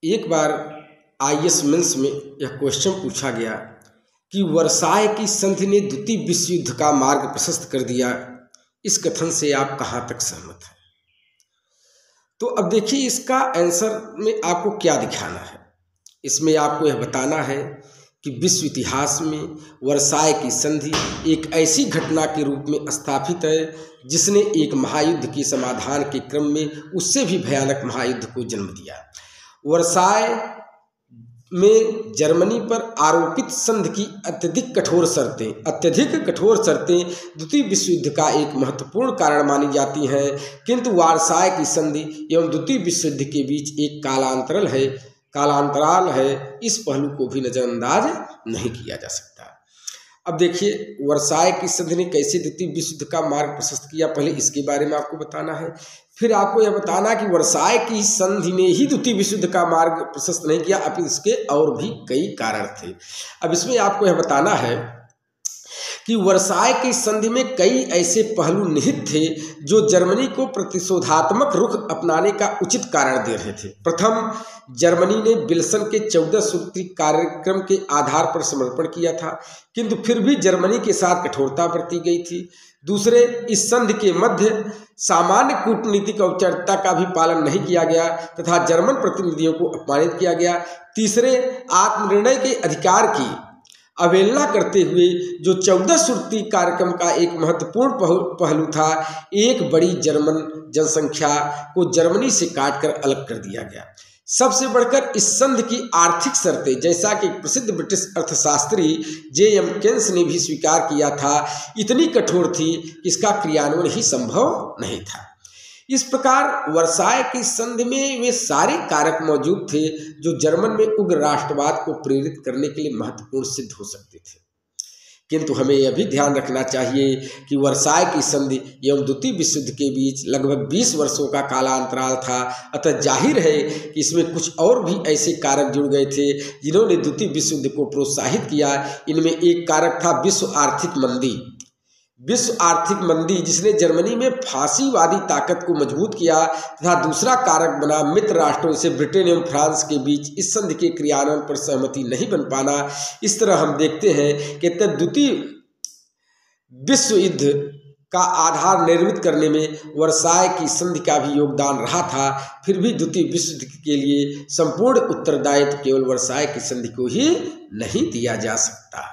एक बार IAS mains में यह क्वेश्चन पूछा गया कि वर्साय की संधि ने द्वितीय विश्व युद्ध का मार्ग प्रशस्त कर दिया, इस कथन से आप कहाँ तक सहमत हैं? तो अब देखिए इसका आंसर में आपको क्या दिखाना है। इसमें आपको यह बताना है कि विश्व इतिहास में वर्साय की संधि एक ऐसी घटना के रूप में स्थापित है जिसने एक महायुद्ध के समाधान के क्रम में उससे भी भयानक महायुद्ध को जन्म दिया। वर्साय में जर्मनी पर आरोपित संधि की अत्यधिक कठोर शर्तें द्वितीय विश्व युद्ध का एक महत्वपूर्ण कारण मानी जाती हैं, किंतु वर्साय की संधि एवं द्वितीय विश्व युद्ध के बीच एक कालांतराल है, इस पहलू को भी नज़रअंदाज नहीं किया जा सकता। अब देखिए वर्साय की संधि ने कैसे द्वितीय विश्व युद्ध का मार्ग प्रशस्त किया, पहले इसके बारे में आपको बताना है। फिर आपको यह बताना कि वर्साय की संधि ने ही द्वितीय विश्व युद्ध का मार्ग प्रशस्त नहीं किया, अपितु इसके और भी कई कारण थे। अब इसमें आपको यह बताना है कि वर्साय की संधि में कई ऐसे पहलू निहित थे जो जर्मनी को प्रतिशोधात्मक रुख अपनाने का उचित कारण दे रहे थे। प्रथम, जर्मनी ने विल्सन के 14 सूत्री कार्यक्रम के आधार पर समर्पण किया था, किंतु फिर भी जर्मनी के साथ कठोरता बरती गई थी। दूसरे, इस संधि के मध्य सामान्य कूटनीतिक औपचारिकता का भी पालन नहीं किया गया तथा जर्मन प्रतिनिधियों को अपमानित किया गया। तीसरे, आत्मनिर्णय के अधिकार की अवहेलना करते हुए जो 14 सूत्री कार्यक्रम का एक महत्वपूर्ण पहलू था, एक बड़ी जर्मन जनसंख्या को जर्मनी से काटकर अलग कर दिया गया। सबसे बढ़कर इस संधि की आर्थिक शर्तें, जैसा कि प्रसिद्ध ब्रिटिश अर्थशास्त्री J.M. केन्स ने भी स्वीकार किया था, इतनी कठोर थी कि इसका क्रियान्वयन ही संभव नहीं था। इस प्रकार वर्साय की संधि में वे सारे कारक मौजूद थे जो जर्मन में उग्र राष्ट्रवाद को प्रेरित करने के लिए महत्वपूर्ण सिद्ध हो सकते थे। किंतु हमें यह भी ध्यान रखना चाहिए कि वर्साय की संधि एवं द्वितीय विश्व युद्ध के बीच लगभग 20 वर्षों का कालांतराल था, अतः जाहिर है कि इसमें कुछ और भी ऐसे कारक जुड़ गए थे जिन्होंने द्वितीय विश्व युद्ध को प्रोत्साहित किया। इनमें एक कारक था विश्व आर्थिक मंदी जिसने जर्मनी में फांसीवादी ताकत को मजबूत किया, तथा दूसरा कारक बना मित्र राष्ट्रों जैसे ब्रिटेन एवं फ्रांस के बीच इस संधि के क्रियान्वयन पर सहमति नहीं बन पाना। इस तरह हम देखते हैं कि द्वितीय विश्व युद्ध का आधार निर्मित करने में वर्साय की संधि का भी योगदान रहा था। फिर भी द्वितीय विश्व युद्ध के लिए संपूर्ण उत्तरदायित्व केवल वर्साय की संधि को ही नहीं दिया जा सकता।